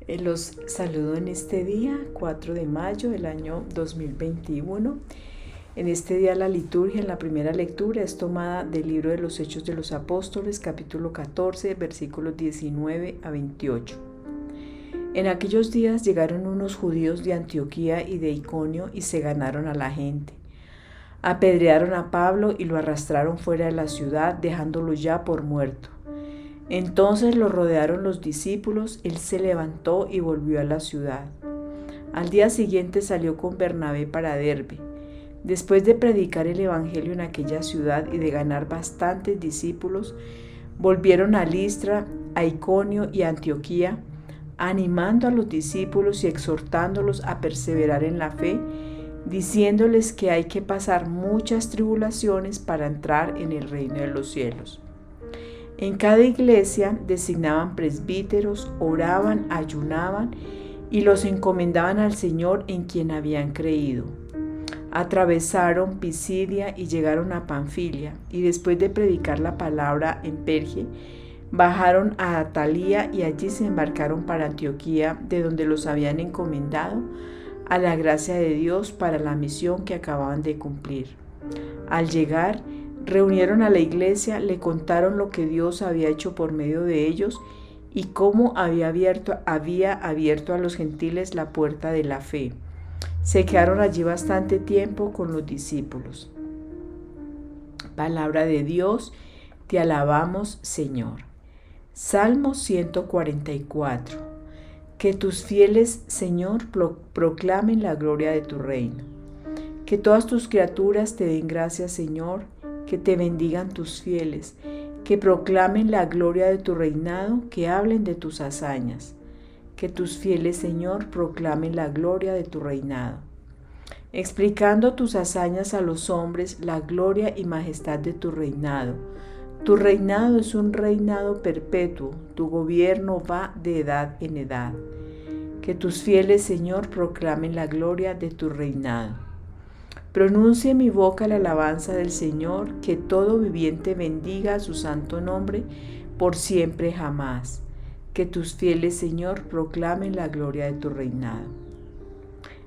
Los saludo en este día, 4 de mayo del año 2021. En este día la liturgia, en la primera lectura, es tomada del libro de los Hechos de los Apóstoles, capítulo 14, versículos 19 a 28. En aquellos días llegaron unos judíos de Antioquía y de Iconio y se ganaron a la gente. Apedrearon a Pablo y lo arrastraron fuera de la ciudad, dejándolo ya por muerto. Entonces lo rodearon los discípulos, él se levantó y volvió a la ciudad. Al día siguiente salió con Bernabé para Derbe. Después de predicar el evangelio en aquella ciudad y de ganar bastantes discípulos, volvieron a Listra, a Iconio y a Antioquía, animando a los discípulos y exhortándolos a perseverar en la fe, diciéndoles que hay que pasar muchas tribulaciones para entrar en el reino de los cielos. En cada iglesia designaban presbíteros, oraban, ayunaban y los encomendaban al Señor en quien habían creído. Atravesaron Pisidia y llegaron a Panfilia, y después de predicar la palabra en Perge, bajaron a Atalía y allí se embarcaron para Antioquía, de donde los habían encomendado a la gracia de Dios para la misión que acababan de cumplir. Al llegar, reunieron a la iglesia, le contaron lo que Dios había hecho por medio de ellos y cómo había abierto a los gentiles la puerta de la fe. Se quedaron allí bastante tiempo con los discípulos. Palabra de Dios, te alabamos, Señor. Salmo 144. Que tus fieles, Señor, proclamen la gloria de tu reino. Que todas tus criaturas te den gracias, Señor, que te bendigan tus fieles, que proclamen la gloria de tu reinado, que hablen de tus hazañas. Que tus fieles, Señor, proclamen la gloria de tu reinado. Explicando tus hazañas a los hombres, la gloria y majestad de tu reinado. Tu reinado es un reinado perpetuo, tu gobierno va de edad en edad. Que tus fieles, Señor, proclamen la gloria de tu reinado. Pronuncie mi boca la alabanza del Señor, que todo viviente bendiga su santo nombre por siempre jamás. Que tus fieles, Señor, proclamen la gloria de tu reinado.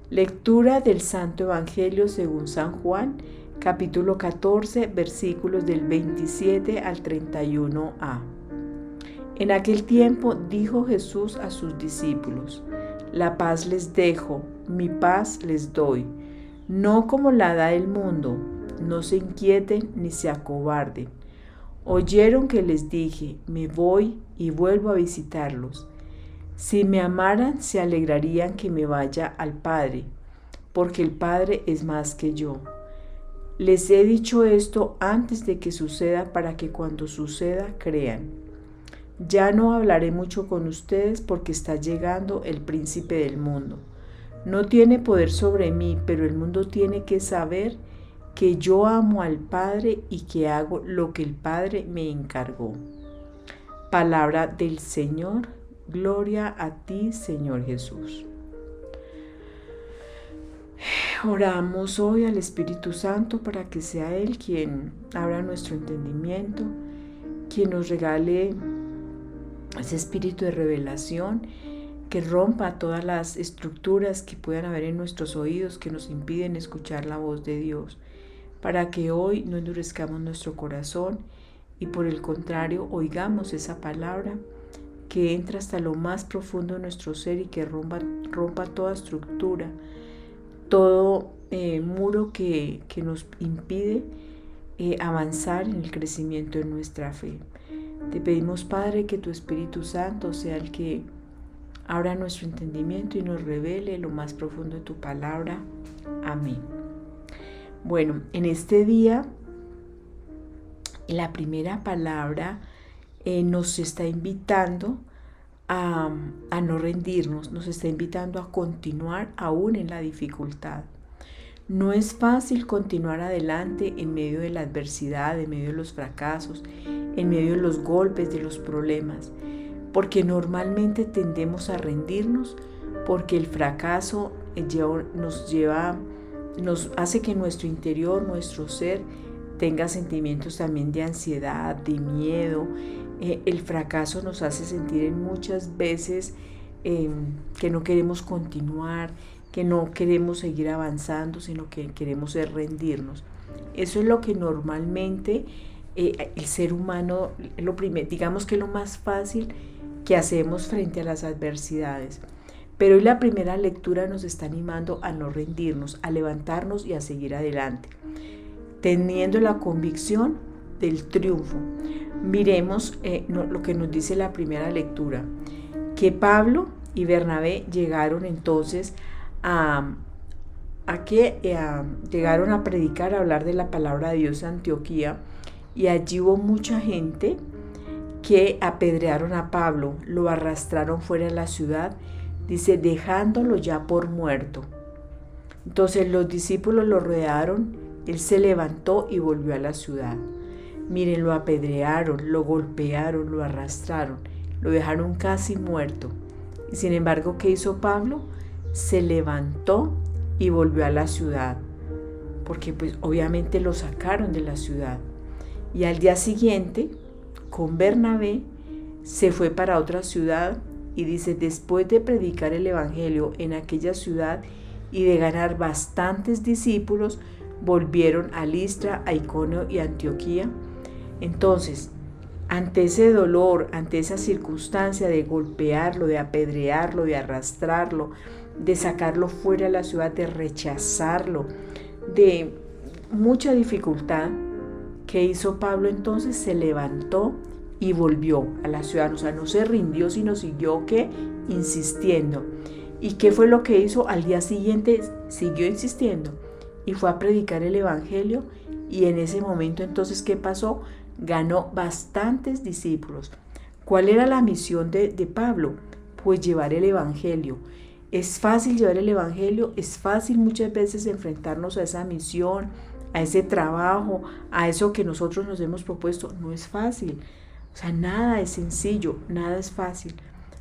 Lectura del Santo Evangelio según San Juan, capítulo 14, versículos del 27 al 31a. En aquel tiempo dijo Jesús a sus discípulos: La paz les dejo, mi paz les doy. No como la da el mundo, no se inquieten ni se acobarden. Oyeron que les dije, me voy y vuelvo a visitarlos. Si me amaran, se alegrarían que me vaya al Padre, porque el Padre es más que yo. Les he dicho esto antes de que suceda para que cuando suceda crean. Ya no hablaré mucho con ustedes porque está llegando el príncipe del mundo. No tiene poder sobre mí, pero el mundo tiene que saber que yo amo al Padre y que hago lo que el Padre me encargó. Palabra del Señor, gloria a ti, Señor Jesús. Oramos hoy al Espíritu Santo para que sea Él quien abra nuestro entendimiento, quien nos regale ese espíritu de revelación, que rompa todas las estructuras que puedan haber en nuestros oídos que nos impiden escuchar la voz de Dios, para que hoy no endurezcamos nuestro corazón y por el contrario oigamos esa palabra que entra hasta lo más profundo de nuestro ser y que rompa toda estructura, todo muro que nos impide avanzar en el crecimiento de nuestra fe. Te pedimos, Padre, que tu Espíritu Santo sea el que abra nuestro entendimiento y nos revele lo más profundo de tu palabra. Amén. Bueno, en este día, la primera palabra nos está invitando a no rendirnos, nos está invitando a continuar aún en la dificultad. No es fácil continuar adelante en medio de la adversidad, en medio de los fracasos, en medio de los golpes, de los problemas, porque tendemos a rendirnos, porque el fracaso nos hace que nuestro interior, nuestro ser, tenga sentimientos también de ansiedad, de miedo. El fracaso nos hace sentir muchas veces que no queremos continuar, que no queremos seguir avanzando, sino que queremos rendirnos. Eso es lo que normalmente el ser humano, digamos que es lo más fácil que hacemos frente a las adversidades. Pero hoy la primera lectura nos está animando a no rendirnos, a levantarnos y a seguir adelante, teniendo la convicción del triunfo. Miremos lo que nos dice la primera lectura, que Pablo y Bernabé llegaron entonces llegaron a predicar, a hablar de la palabra de Dios en Antioquía, y allí hubo mucha gente que apedrearon a Pablo, lo arrastraron fuera de la ciudad, dice, dejándolo ya por muerto. Entonces los discípulos lo rodearon, él se levantó y volvió a la ciudad. Miren, lo apedrearon, lo golpearon, lo arrastraron, lo dejaron casi muerto. Y sin embargo, ¿qué hizo Pablo? Se levantó y volvió a la ciudad, porque pues obviamente lo sacaron de la ciudad. Y al día siguiente, con Bernabé, se fue para otra ciudad y dice, después de predicar el evangelio en aquella ciudad y de ganar bastantes discípulos, volvieron a Listra, a Iconio y a Antioquía. Entonces, ante ese dolor, ante esa circunstancia de golpearlo, de apedrearlo, de arrastrarlo, de sacarlo fuera de la ciudad, de rechazarlo, de mucha dificultad, ¿qué hizo Pablo entonces? Se levantó y volvió a la ciudad. O sea, no se rindió, sino siguió insistiendo. ¿Y qué fue lo que hizo? Al día siguiente siguió insistiendo y fue a predicar el evangelio. Y en ese momento entonces, ¿qué pasó? Ganó bastantes discípulos. ¿Cuál era la misión de Pablo? Pues llevar el evangelio. Es fácil llevar el evangelio, es fácil muchas veces enfrentarnos a esa misión, a ese trabajo, a eso que nosotros nos hemos propuesto. No es fácil. O sea, nada es sencillo, nada es fácil.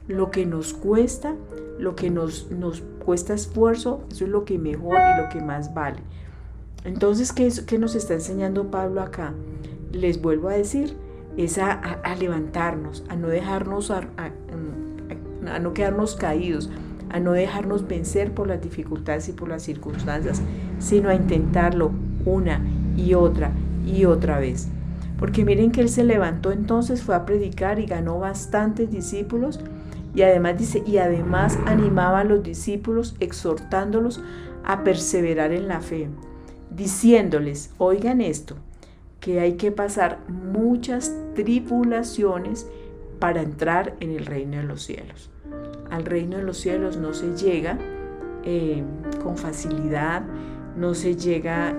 Lo que nos cuesta, lo que nos cuesta esfuerzo, eso es lo que mejor y lo que más vale. Entonces, ¿qué nos está enseñando Pablo acá? Les vuelvo a decir, es a levantarnos, a no dejarnos, a no quedarnos caídos, a no dejarnos vencer por las dificultades y por las circunstancias, sino a intentarlo una y otra vez. Porque miren que él se levantó entonces, fue a predicar y ganó bastantes discípulos, y además dice, y además animaba a los discípulos, exhortándolos a perseverar en la fe, diciéndoles, oigan esto, que hay que pasar muchas tribulaciones para entrar en el reino de los cielos. Al reino de los cielos no se llega con facilidad, no se llega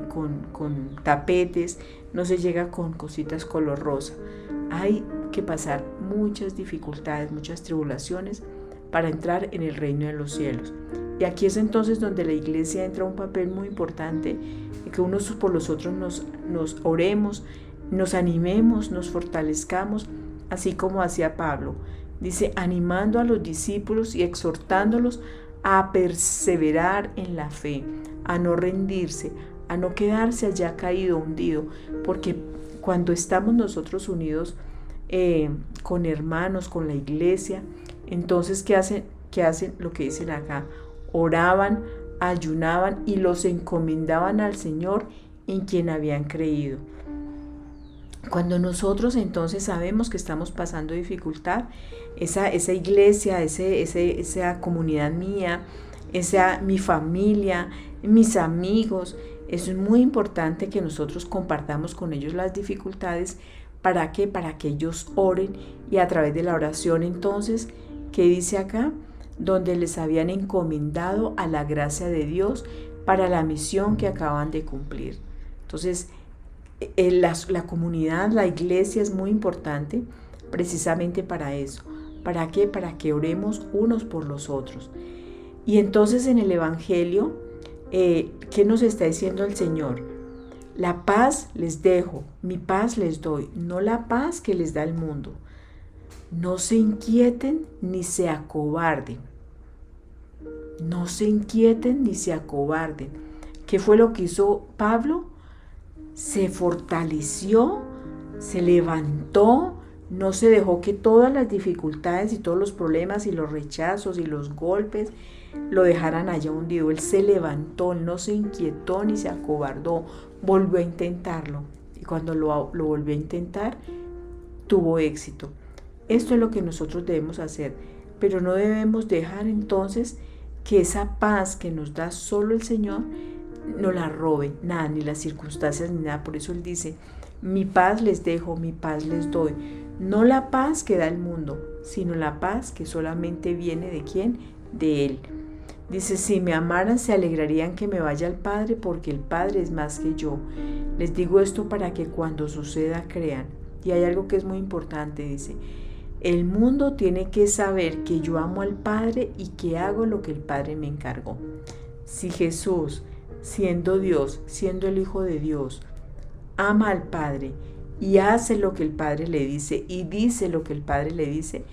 con tapetes, no se llega con cositas color rosa. Hay que pasar muchas dificultades, muchas tribulaciones para entrar en el reino de los cielos. Y aquí es entonces donde la iglesia entra un papel muy importante, que unos por los otros nos oremos, nos animemos, nos fortalezcamos, así como hacía Pablo. Dice, animando a los discípulos y exhortándolos a perseverar en la fe, a no rendirse, a no quedarse allá caído, hundido, porque cuando estamos nosotros unidos con hermanos, con la iglesia, entonces ¿qué hacen? Lo que dicen acá, oraban, ayunaban y los encomendaban al Señor en quien habían creído. Cuando nosotros entonces sabemos que estamos pasando dificultad, esa iglesia, esa comunidad mía, mi familia, mis amigos, eso es muy importante que nosotros compartamos con ellos las dificultades. ¿Para qué? Para que ellos oren, y a través de la oración entonces, ¿qué dice acá? Donde les habían encomendado a la gracia de Dios para la misión que acaban de cumplir. Entonces, la comunidad, la iglesia es muy importante precisamente para eso. ¿Para qué? Para que oremos unos por los otros. Y entonces en el Evangelio, ¿qué nos está diciendo el Señor? La paz les dejo, mi paz les doy, no la paz que les da el mundo. No se inquieten ni se acobarden. No se inquieten ni se acobarden. ¿Qué fue lo que hizo Pablo? Se fortaleció, se levantó, No se dejó que todas las dificultades y todos los problemas y los rechazos y los golpes lo dejaran allá hundido. Él se levantó, él no se inquietó ni se acobardó, volvió a intentarlo. Y cuando lo volvió a intentar, tuvo éxito. Esto es lo que nosotros debemos hacer, pero no debemos dejar entonces que esa paz que nos da solo el Señor no la robe nada, ni las circunstancias ni nada. Por eso Él dice, mi paz les dejo, mi paz les doy. No la paz que da el mundo, sino la paz que solamente viene ¿de quién? De Él. Dice, si me amaran se alegrarían que me vaya al Padre, porque el Padre es más que yo. Les digo esto para que cuando suceda crean. Y hay algo que es muy importante, dice, el mundo tiene que saber que yo amo al Padre y que hago lo que el Padre me encargó. Si Jesús, siendo Dios, siendo el Hijo de Dios, ama al Padre y hace lo que el Padre le dice y dice lo que el Padre le dice,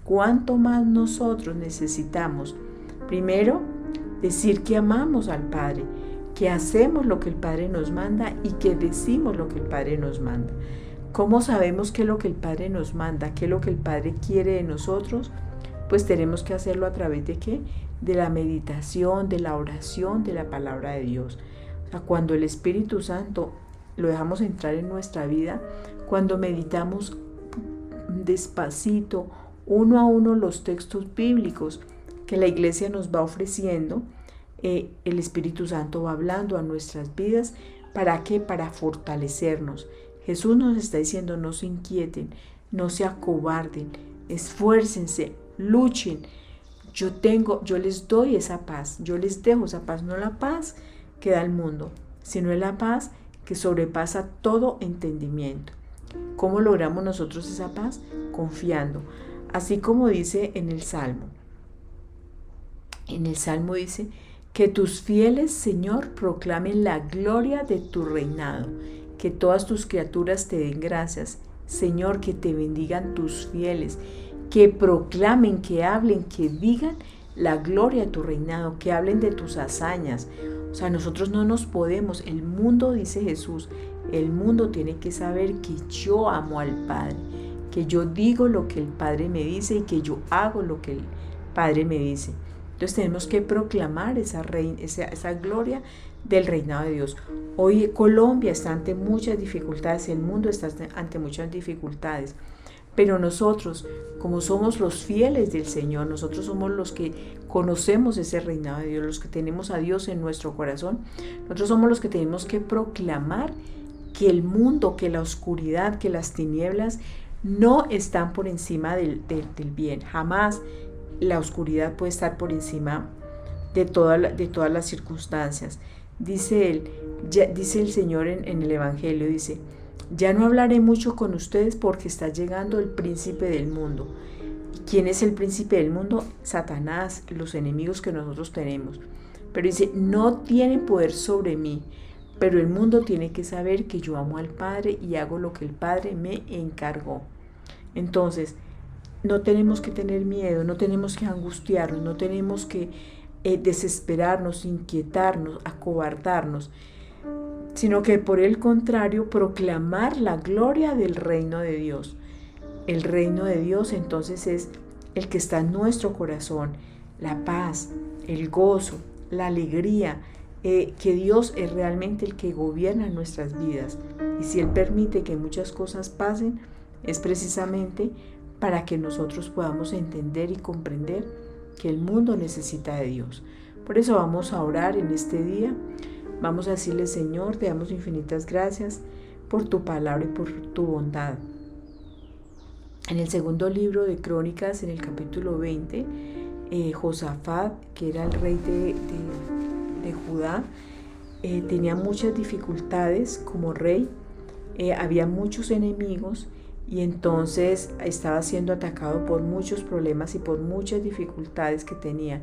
¿cuánto más nosotros necesitamos? Primero, decir que amamos al Padre, que hacemos lo que el Padre nos manda y que decimos lo que el Padre nos manda. ¿Cómo sabemos qué es lo que el Padre nos manda? ¿Qué es lo que el Padre quiere de nosotros? Pues tenemos que hacerlo a través de ¿qué? De la meditación, de la oración, de la palabra de Dios. O sea, cuando el Espíritu Santo lo dejamos entrar en nuestra vida, cuando meditamos despacito, uno a uno los textos bíblicos que la iglesia nos va ofreciendo, el Espíritu Santo va hablando a nuestras vidas. ¿Para qué? Para fortalecernos. Jesús nos está diciendo, no se inquieten, no se acobarden, esfuércense, luchen. Yo les doy esa paz, yo les dejo esa paz, no la paz que da el mundo, sino es la paz que sobrepasa todo entendimiento. ¿Cómo logramos nosotros esa paz? Confiando. Así como dice en el Salmo. En el Salmo dice, que tus fieles, Señor, proclamen la gloria de tu reinado. Que todas tus criaturas te den gracias. Señor, que te bendigan tus fieles. Que proclamen, que hablen, que digan la gloria de tu reinado. Que hablen de tus hazañas. O sea, nosotros no nos podemos. El mundo, dice Jesús, el mundo tiene que saber que yo amo al Padre. Que yo digo lo que el Padre me dice y que yo hago lo que el Padre me dice. Entonces tenemos que proclamar esa gloria del reinado de Dios. Hoy Colombia está ante muchas dificultades, el mundo está ante muchas dificultades, pero nosotros, como somos los fieles del Señor, nosotros somos los que conocemos ese reinado de Dios, los que tenemos a Dios en nuestro corazón, nosotros somos los que tenemos que proclamar que el mundo, que la oscuridad, que las tinieblas no están por encima del bien. Jamás la oscuridad puede estar por encima de todas las circunstancias. Dice el Señor en el Evangelio, dice, ya no hablaré mucho con ustedes porque está llegando el príncipe del mundo. ¿Quién es el príncipe del mundo? Satanás, los enemigos que nosotros tenemos. Pero dice, no tienen poder sobre mí, pero el mundo tiene que saber que yo amo al Padre y hago lo que el Padre me encargó. Entonces, no tenemos que tener miedo, no tenemos que angustiarnos, no tenemos que desesperarnos, inquietarnos, acobardarnos, sino que por el contrario proclamar la gloria del reino de Dios. El reino de Dios entonces es el que está en nuestro corazón, la paz, el gozo, la alegría, que Dios es realmente el que gobierna nuestras vidas. Y si Él permite que muchas cosas pasen, es precisamente para que nosotros podamos entender y comprender que el mundo necesita de Dios. Por eso vamos a orar en este día. Vamos a decirle, Señor, te damos infinitas gracias por tu palabra y por tu bondad. En el segundo libro de Crónicas, en el capítulo 20, Josafat, que era el rey de Judá, tenía muchas dificultades como rey. Había muchos enemigos y entonces estaba siendo atacado por muchos problemas y por muchas dificultades que tenían.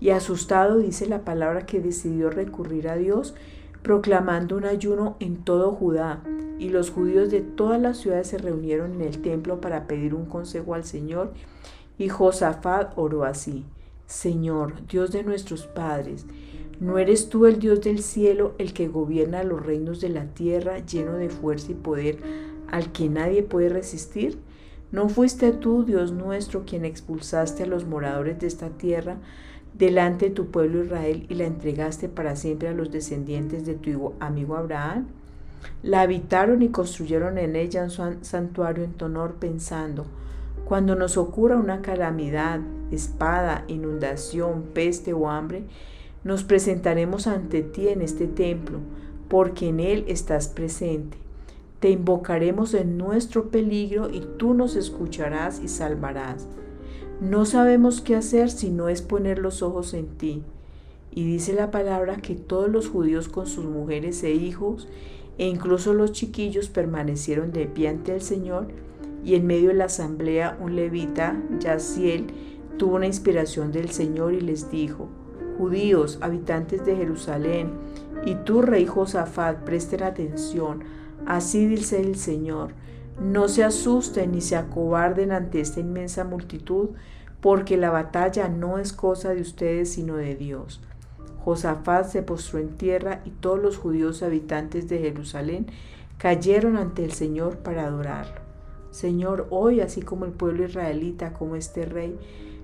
Y asustado, dice la palabra, que decidió recurrir a Dios, proclamando un ayuno en todo Judá. Y los judíos de todas las ciudades se reunieron en el templo para pedir un consejo al Señor. Y Josafat oró así: Señor, Dios de nuestros padres, ¿no eres tú el Dios del cielo, el que gobierna los reinos de la tierra, lleno de fuerza y poder, al que nadie puede resistir? ¿No fuiste tú, Dios nuestro, quien expulsaste a los moradores de esta tierra delante de tu pueblo Israel y la entregaste para siempre a los descendientes de tu amigo Abraham? La habitaron y construyeron en ella un santuario en tu honor, pensando: cuando nos ocurra una calamidad, espada, inundación, peste o hambre, nos presentaremos ante ti en este templo, porque en él estás presente. Te invocaremos en nuestro peligro y tú nos escucharás y salvarás. No sabemos qué hacer si no es poner los ojos en ti. Y dice la palabra que todos los judíos con sus mujeres e hijos, e incluso los chiquillos, permanecieron de pie ante el Señor, y en medio de la asamblea un levita, Yaziel, tuvo una inspiración del Señor y les dijo: Judíos, habitantes de Jerusalén, y tú, rey Josafat, presten atención. Así dice el Señor: no se asusten ni se acobarden ante esta inmensa multitud, porque la batalla no es cosa de ustedes sino de Dios. Josafat se postró en tierra y todos los judíos habitantes de Jerusalén cayeron ante el Señor para adorarlo. Señor, hoy, así como el pueblo israelita, como este rey,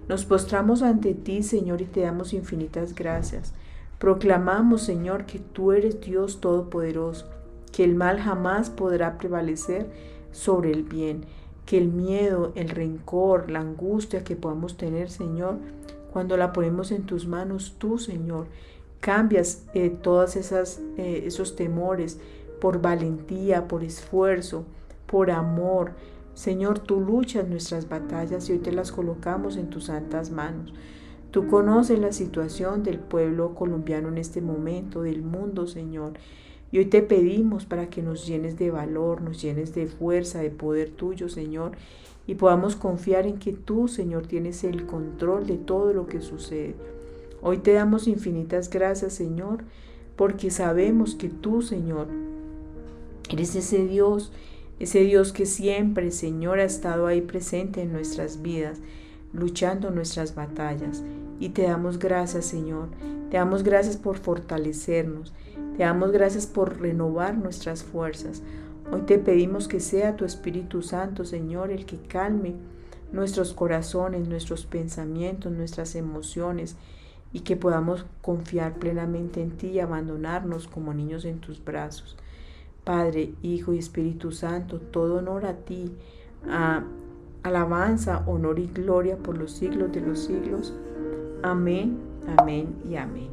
nos postramos ante ti, Señor, y te damos infinitas gracias. Proclamamos, Señor, que tú eres Dios Todopoderoso, que el mal jamás podrá prevalecer sobre el bien, que el miedo, el rencor, la angustia que podamos tener, Señor, cuando la ponemos en tus manos, tú, Señor, cambias todos esos temores por valentía, por esfuerzo, por amor. Señor, tú luchas nuestras batallas y hoy te las colocamos en tus santas manos. Tú conoces la situación del pueblo colombiano en este momento, del mundo, Señor. Y hoy te pedimos para que nos llenes de valor, nos llenes de fuerza, de poder tuyo, Señor, y podamos confiar en que tú, Señor, tienes el control de todo lo que sucede. Hoy te damos infinitas gracias, Señor, porque sabemos que tú, Señor, eres ese Dios que siempre, Señor, ha estado ahí presente en nuestras vidas, luchando nuestras batallas. Y te damos gracias, Señor. Te damos gracias por fortalecernos. Te damos gracias por renovar nuestras fuerzas. Hoy te pedimos que sea tu Espíritu Santo, Señor, el que calme nuestros corazones, nuestros pensamientos, nuestras emociones, y que podamos confiar plenamente en ti y abandonarnos como niños en tus brazos. Padre, Hijo y Espíritu Santo, todo honor a ti, alabanza, honor y gloria por los siglos de los siglos. Amén, amén y amén.